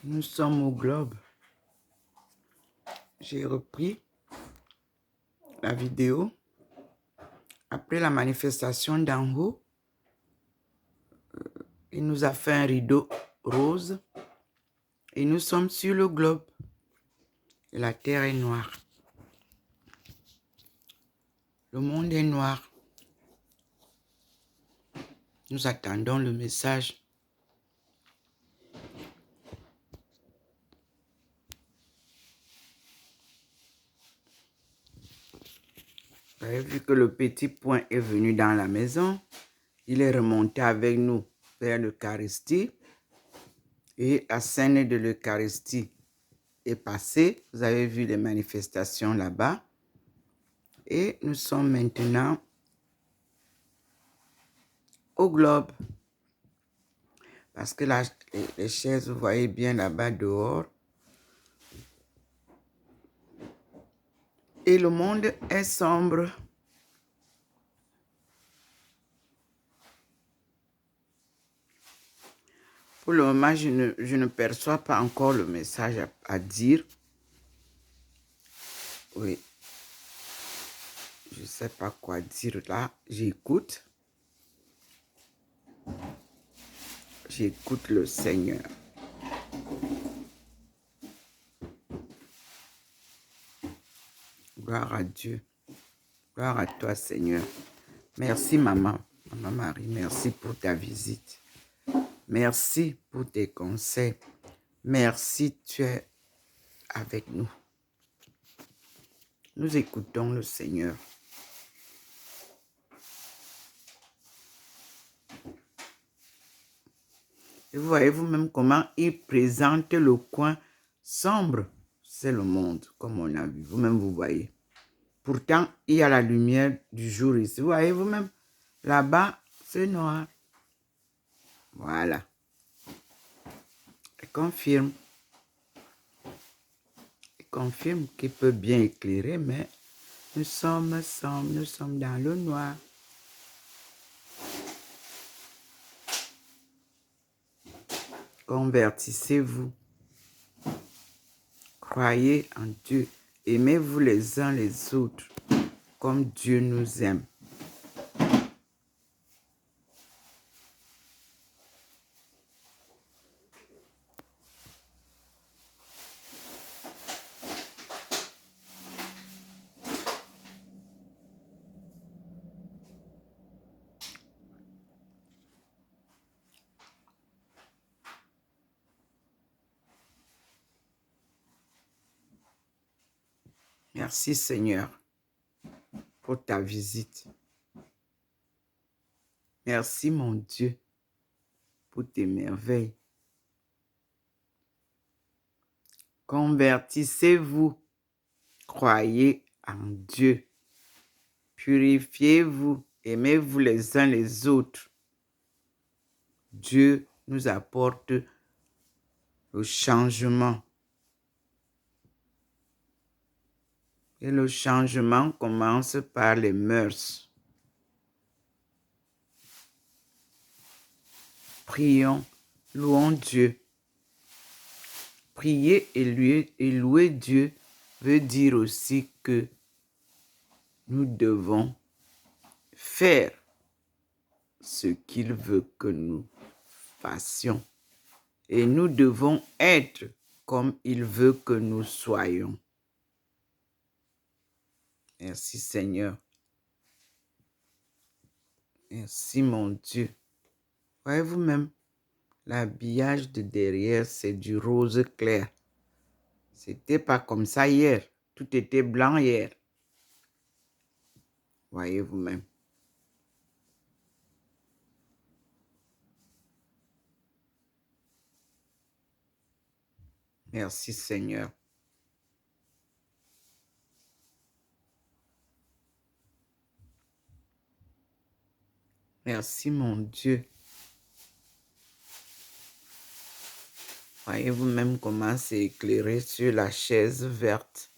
Nous sommes au globe. J'ai repris la vidéo après la manifestation d'en haut. Il nous a fait un rideau rose et nous sommes sur le globe. Et la terre est noire. Le monde est noir. Nous attendons le message. Vous avez vu que le petit point est venu dans la maison. Il est remonté avec nous vers l'Eucharistie. Et la scène de l'Eucharistie est passée. Vous avez vu les manifestations là-bas. Et nous sommes maintenant au globe. Parce que là, les chaises, vous voyez bien là-bas dehors. Et le monde est sombre. Pour le moment, je ne perçois pas encore le message à dire. Oui. Je ne sais pas quoi dire là. J'écoute. J'écoute le Seigneur. Gloire à Dieu. Gloire à toi, Seigneur. Merci, maman. Maman Marie, merci pour ta visite. Merci pour tes conseils. Merci, tu es avec nous. Nous écoutons le Seigneur. Et vous voyez vous-même comment il présente le coin sombre. C'est le monde, comme on a vu. Vous-même, vous voyez. Pourtant, il y a la lumière du jour ici. Vous voyez vous-même, là-bas, c'est noir. Voilà. Il confirme. Il confirme qu'il peut bien éclairer, mais nous sommes sombres, nous sommes dans le noir. Convertissez-vous. Croyez en Dieu. Aimez-vous les uns les autres comme Dieu nous aime. Merci Seigneur pour ta visite. Merci mon Dieu pour tes merveilles. Convertissez-vous, croyez en Dieu. Purifiez-vous, aimez-vous les uns les autres. Dieu nous apporte le changement. Et le changement commence par les mœurs. Prions, louons Dieu. Prier et louer Dieu veut dire aussi que nous devons faire ce qu'il veut que nous fassions. Et nous devons être comme il veut que nous soyons. Merci Seigneur. Merci mon Dieu. Voyez vous-même, l'habillage de derrière, c'est du rose clair. C'était pas comme ça hier. Tout était blanc hier. Voyez vous-même. Merci Seigneur. Merci mon Dieu. Voyez vous-même comment c'est éclairé sur la chaise verte.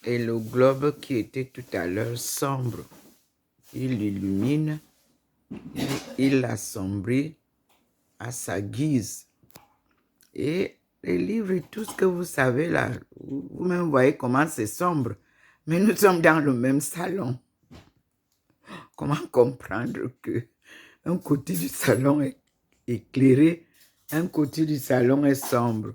Et le globe qui était tout à l'heure sombre, il l'illumine, il l'assombrit à sa guise. Et les livres et tout ce que vous savez là, vous-même voyez comment c'est sombre. Mais nous sommes dans le même salon. Comment comprendre que un côté du salon est éclairé, un côté du salon est sombre?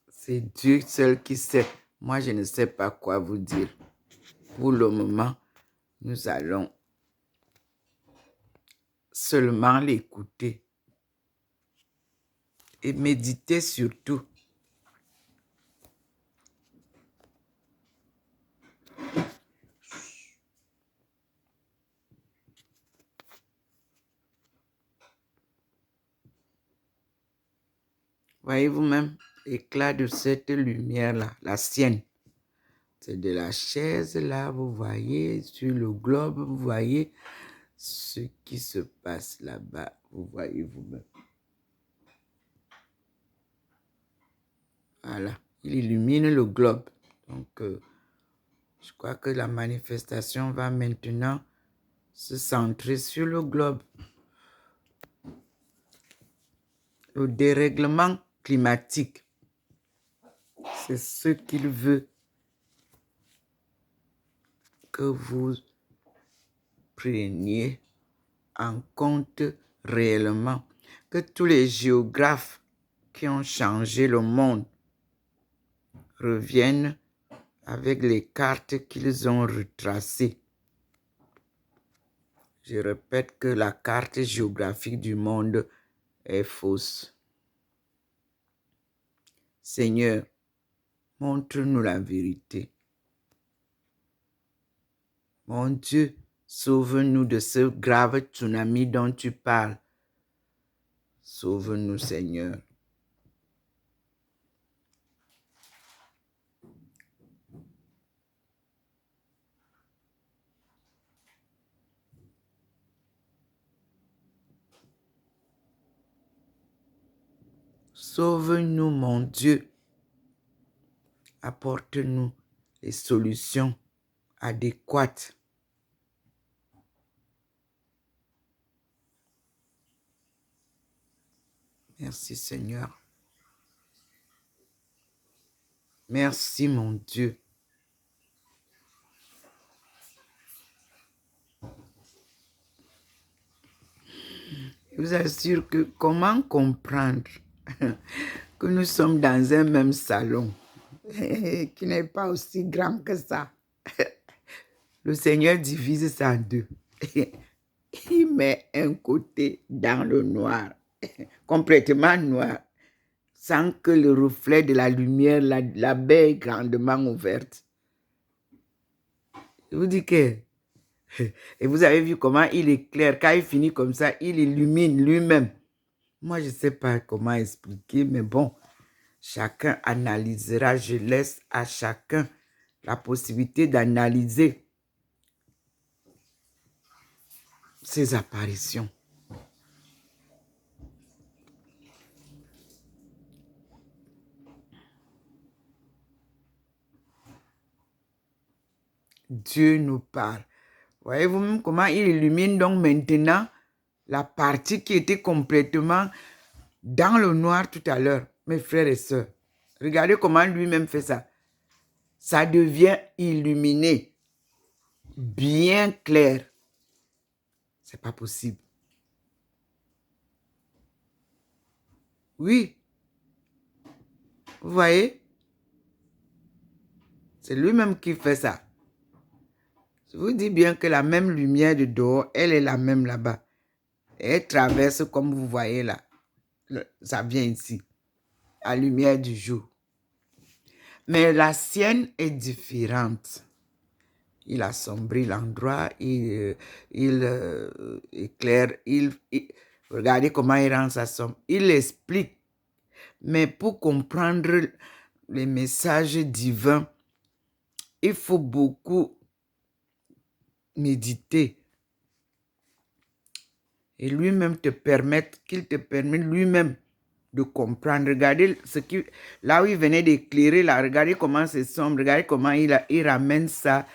C'est Dieu seul qui sait. Moi, je ne sais pas quoi vous dire. Pour le moment, nous allons seulement l'écouter et méditer surtout. Voyez-vous même l'éclat de cette lumière-là, la sienne. C'est de la chaise là, vous voyez, sur le globe, vous voyez ce qui se passe là-bas, vous voyez vous-même. Voilà, il illumine le globe. Donc, je crois que la manifestation va maintenant se centrer sur le globe. Le dérèglement climatique, c'est ce qu'il veut que vous preniez en compte réellement, que tous les géographes qui ont changé le monde reviennent avec les cartes qu'ils ont retracées. Je répète que la carte géographique du monde est fausse. Seigneur, montre-nous la vérité. Mon Dieu, sauve-nous de ce grave tsunami dont tu parles. Sauve-nous, Seigneur. Sauve-nous, mon Dieu. Apporte-nous les solutions adéquates. Merci, Seigneur. Merci, mon Dieu. Je vous assure que comment comprendre que nous sommes dans un même salon qui n'est pas aussi grand que ça. Le Seigneur divise ça en deux. Il met un côté dans le noir, complètement noir, sans que le reflet de la lumière, la baie est grandement ouverte. Je vous dis que... Et vous avez vu comment il éclaire. Quand il finit comme ça, il illumine lui-même. Moi, je ne sais pas comment expliquer, mais bon, chacun analysera. Je laisse à chacun la possibilité d'analyser ces apparitions. Dieu nous parle. Voyez-vous même comment il illumine donc maintenant la partie qui était complètement dans le noir tout à l'heure, mes frères et sœurs. Regardez comment lui-même fait ça. Ça devient illuminé, bien clair. C'est pas possible. Oui. Vous voyez? C'est lui-même qui fait ça. Je vous dis bien que la même lumière de dehors, elle est la même là-bas. Elle traverse comme vous voyez là. Ça vient ici. La lumière du jour. Mais la sienne est différente. Il assombrit l'endroit, il éclaire, regardez comment il rend sa somme. Il explique. Mais pour comprendre les messages divins, il faut beaucoup méditer. Et lui-même qu'il te permette lui-même de comprendre. Regardez là où il venait d'éclairer, là, regardez comment c'est sombre, regardez comment il ramène ça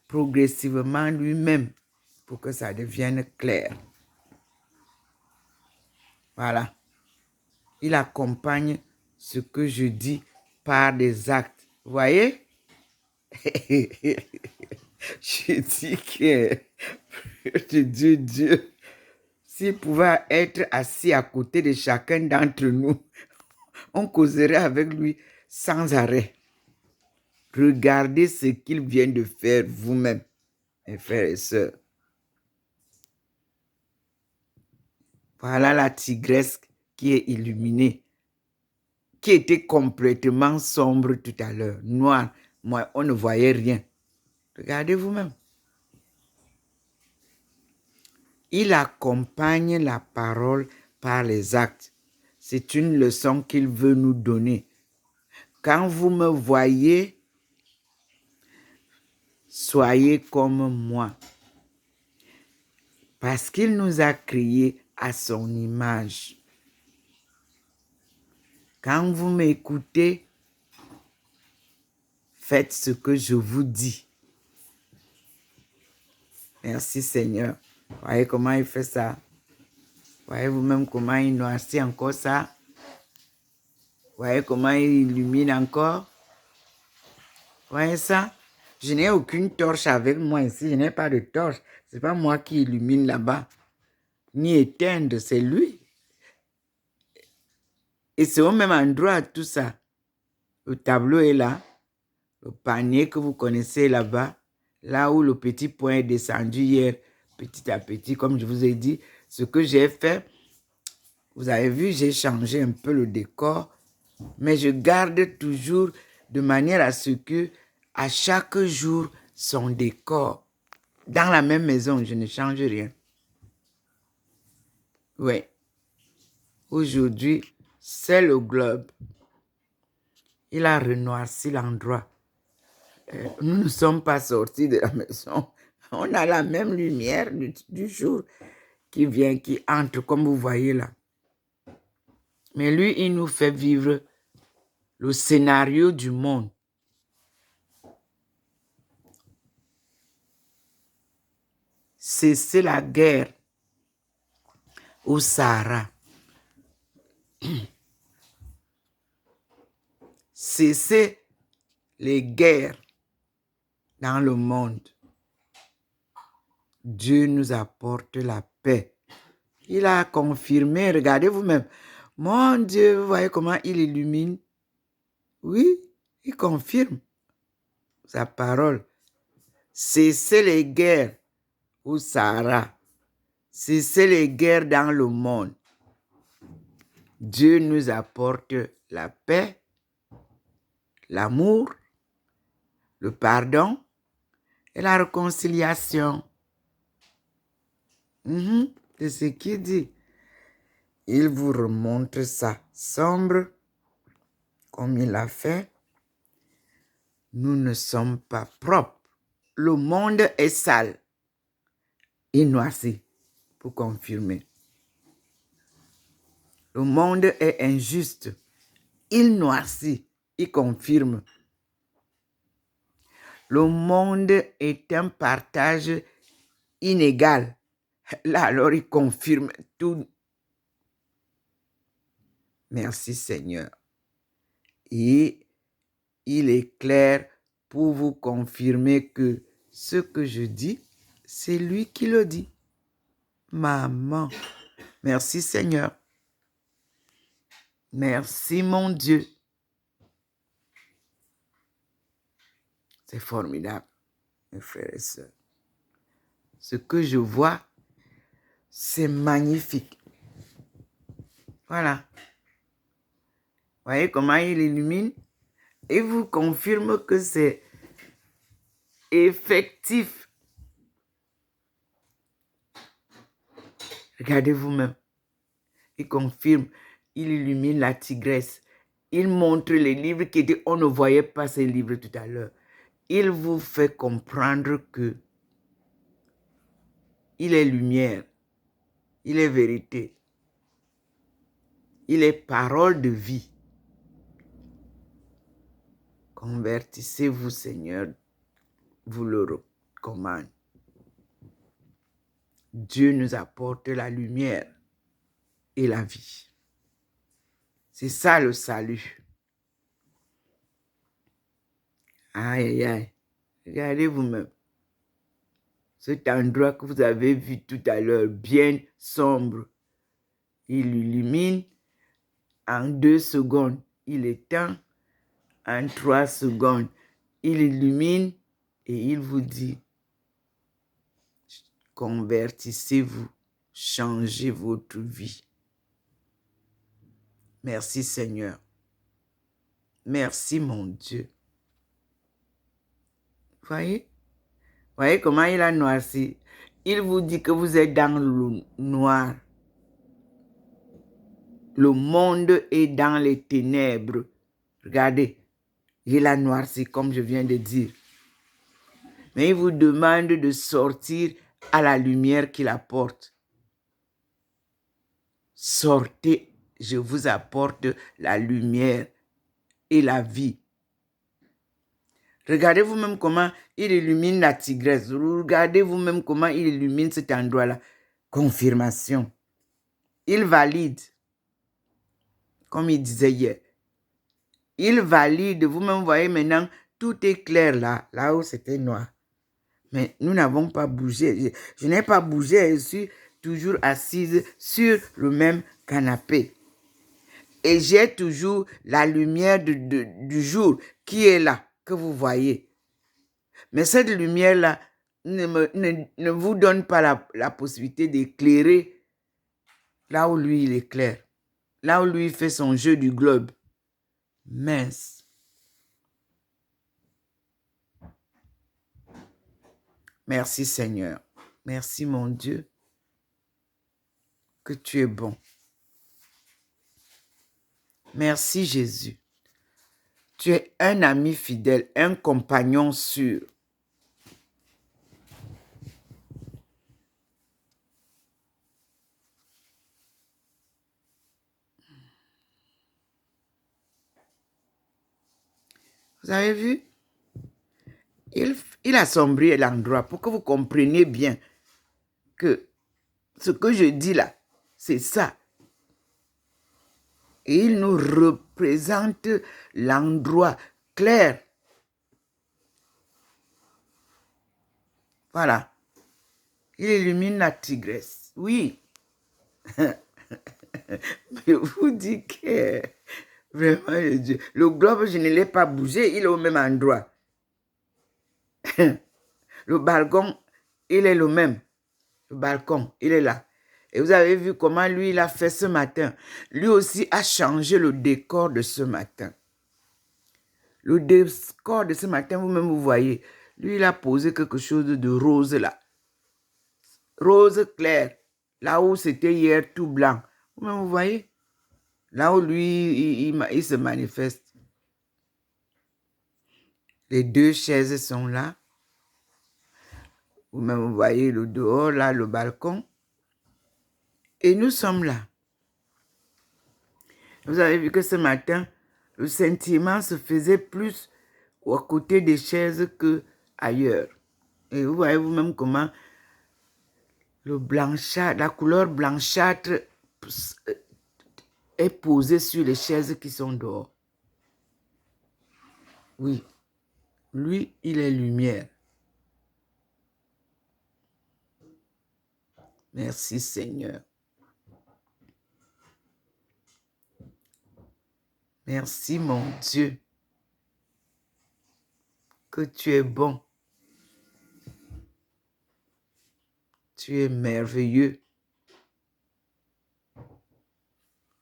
progressivement lui-même pour que ça devienne clair. Voilà. Il accompagne ce que je dis par des actes. Vous voyez? Je dis que Dieu, s'il pouvait être assis à côté de chacun d'entre nous, on causerait avec lui sans arrêt. Regardez ce qu'il vient de faire vous-même, mes frères et sœurs. Voilà la tigresse qui est illuminée, qui était complètement sombre tout à l'heure, noire. Moi, on ne voyait rien. Regardez vous-même. Il accompagne la parole par les actes. C'est une leçon qu'il veut nous donner. Quand vous me voyez, soyez comme moi. Parce qu'il nous a créés à son image. Quand vous m'écoutez, faites ce que je vous dis. Merci Seigneur. Voyez comment il fait ça. Voyez vous-même comment il noircit encore ça. Voyez comment il illumine encore. Voyez ça? Je n'ai aucune torche avec moi ici. Je n'ai pas de torche. Ce n'est pas moi qui illumine là-bas. Ni éteindre, c'est lui. Et c'est au même endroit tout ça. Le tableau est là. Le panier que vous connaissez là-bas. Là où le petit point est descendu hier, petit à petit, comme je vous ai dit. Ce que j'ai fait, vous avez vu, j'ai changé un peu le décor. Mais je garde toujours de manière à ce que à chaque jour, son décor. Dans la même maison, je ne change rien. Oui. Aujourd'hui, c'est le globe. Il a renoirci l'endroit. Nous ne sommes pas sortis de la maison. On a la même lumière du jour qui vient, qui entre, comme vous voyez là. Mais lui, il nous fait vivre le scénario du monde. C'est la guerre au Sahara. Cessez les guerres dans le monde. Dieu nous apporte la paix. Il a confirmé, regardez vous-même. Mon Dieu, vous voyez comment il illumine? Oui, il confirme sa parole. Cessez les guerres au Sahara. Cessez les guerres dans le monde. Dieu nous apporte la paix, l'amour, le pardon et la réconciliation. C'est ce qu'il dit. Il vous remontre ça sombre, comme il a fait. Nous ne sommes pas propres. Le monde est sale et noirci, pour confirmer. Le monde est injuste. Il noircit, il confirme. Le monde est un partage inégal. Là, alors, il confirme tout. Merci Seigneur. Et il est clair pour vous confirmer que ce que je dis, c'est lui qui le dit. Maman, merci Seigneur. Merci mon Dieu. C'est formidable, mes frères et sœurs. Ce que je vois, c'est magnifique. Voilà. Voyez comment il illumine? Et vous confirme que c'est effectif. Regardez vous-même. Il confirme, il illumine la tigresse. Il montre les livres qui étaient, on ne voyait pas ces livres tout à l'heure. Il vous fait comprendre que il est lumière, il est vérité, il est parole de vie. Convertissez-vous, Seigneur, vous le commande. Dieu nous apporte la lumière et la vie. C'est ça le salut. Aïe, aïe, aïe. Regardez vous-même. Cet endroit que vous avez vu tout à l'heure, bien sombre, il illumine en 2 secondes. Il éteint en 3 secondes. Il illumine et il vous dit, convertissez-vous, changez votre vie. Merci Seigneur. Merci mon Dieu. Voyez comment il a noirci. Il vous dit que vous êtes dans le noir. Le monde est dans les ténèbres. Regardez, il a noirci comme je viens de dire. Mais il vous demande de sortir à la lumière qu'il apporte. Sortez, je vous apporte la lumière et la vie. Regardez vous-même comment il illumine la tigresse. Regardez vous-même comment il illumine cet endroit-là. Confirmation. Il valide. Comme il disait hier. Il valide. Vous-même voyez maintenant, tout est clair là. Là où c'était noir. Mais nous n'avons pas bougé. Je n'ai pas bougé. Je suis toujours assise sur le même canapé. Et j'ai toujours la lumière du jour qui est là, que vous voyez. Mais cette lumière-là ne vous donne pas la possibilité d'éclairer là où lui, il éclaire. Là où lui, il fait son jeu du globe. Mince. Merci Seigneur. Merci mon Dieu. Que tu es bon. Merci Jésus. Tu es un ami fidèle, un compagnon sûr. Vous avez vu? Il assombrit l'endroit pour que vous compreniez bien que ce que je dis là, c'est ça. Et il nous représente l'endroit clair. Voilà. Il illumine la tigresse. Oui. Je vous dis que vraiment, Dieu, le globe, je ne l'ai pas bougé, il est au même endroit. Le balcon, il est le même. Le balcon, il est là. Et vous avez vu comment lui, il a fait ce matin. Lui aussi a changé le décor de ce matin. Le décor de ce matin, vous-même, vous voyez. Lui, il a posé quelque chose de rose là. Rose clair. Là où c'était hier tout blanc. Vous-même, vous voyez. Là où lui, il se manifeste. Les 2 chaises sont là. Vous-même, vous voyez le dehors, là, le balcon. Et nous sommes là. Vous avez vu que ce matin, le sentiment se faisait plus à côté des chaises qu'ailleurs. Et vous voyez vous-même comment le blanchâtre, la couleur blanchâtre est posée sur les chaises qui sont dehors. Oui, lui, il est lumière. Merci Seigneur. Merci mon Dieu. Que tu es bon. Tu es merveilleux.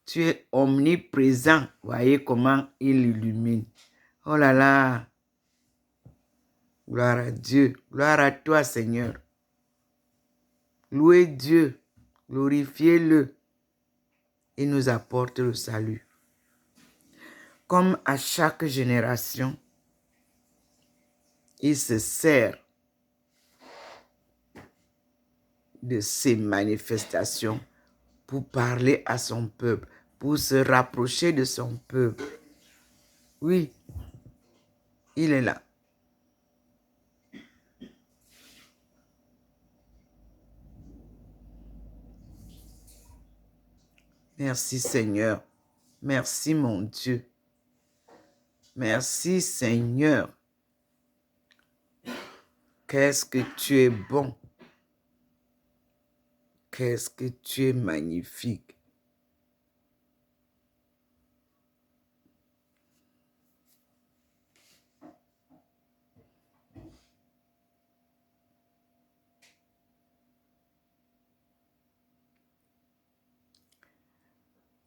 Tu es omniprésent. Voyez comment il illumine. Oh là là. Gloire à Dieu. Gloire à toi, Seigneur. Louez Dieu. Glorifiez-le. Il nous apporte le salut. Comme à chaque génération, il se sert de ces manifestations pour parler à son peuple, pour se rapprocher de son peuple. Oui, il est là. Merci Seigneur. Merci mon Dieu. Merci Seigneur. Qu'est-ce que tu es bon. Qu'est-ce que tu es magnifique.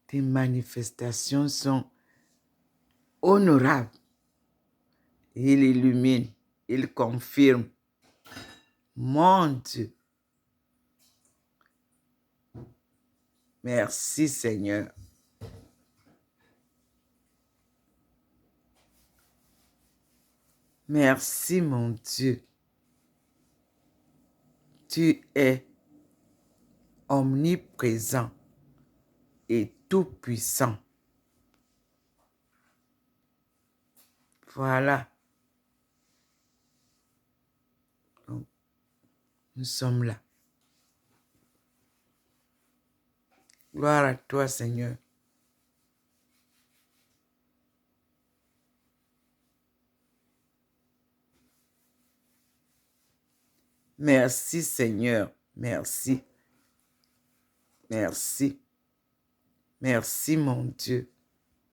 Tes manifestations sont honorables. Il illumine, il confirme. Mon Dieu. Merci Seigneur. Merci mon Dieu. Tu es omniprésent et tout-puissant. Voilà. Donc, nous sommes là. Gloire à toi, Seigneur. Merci, Seigneur. Merci. Merci. Merci, mon Dieu.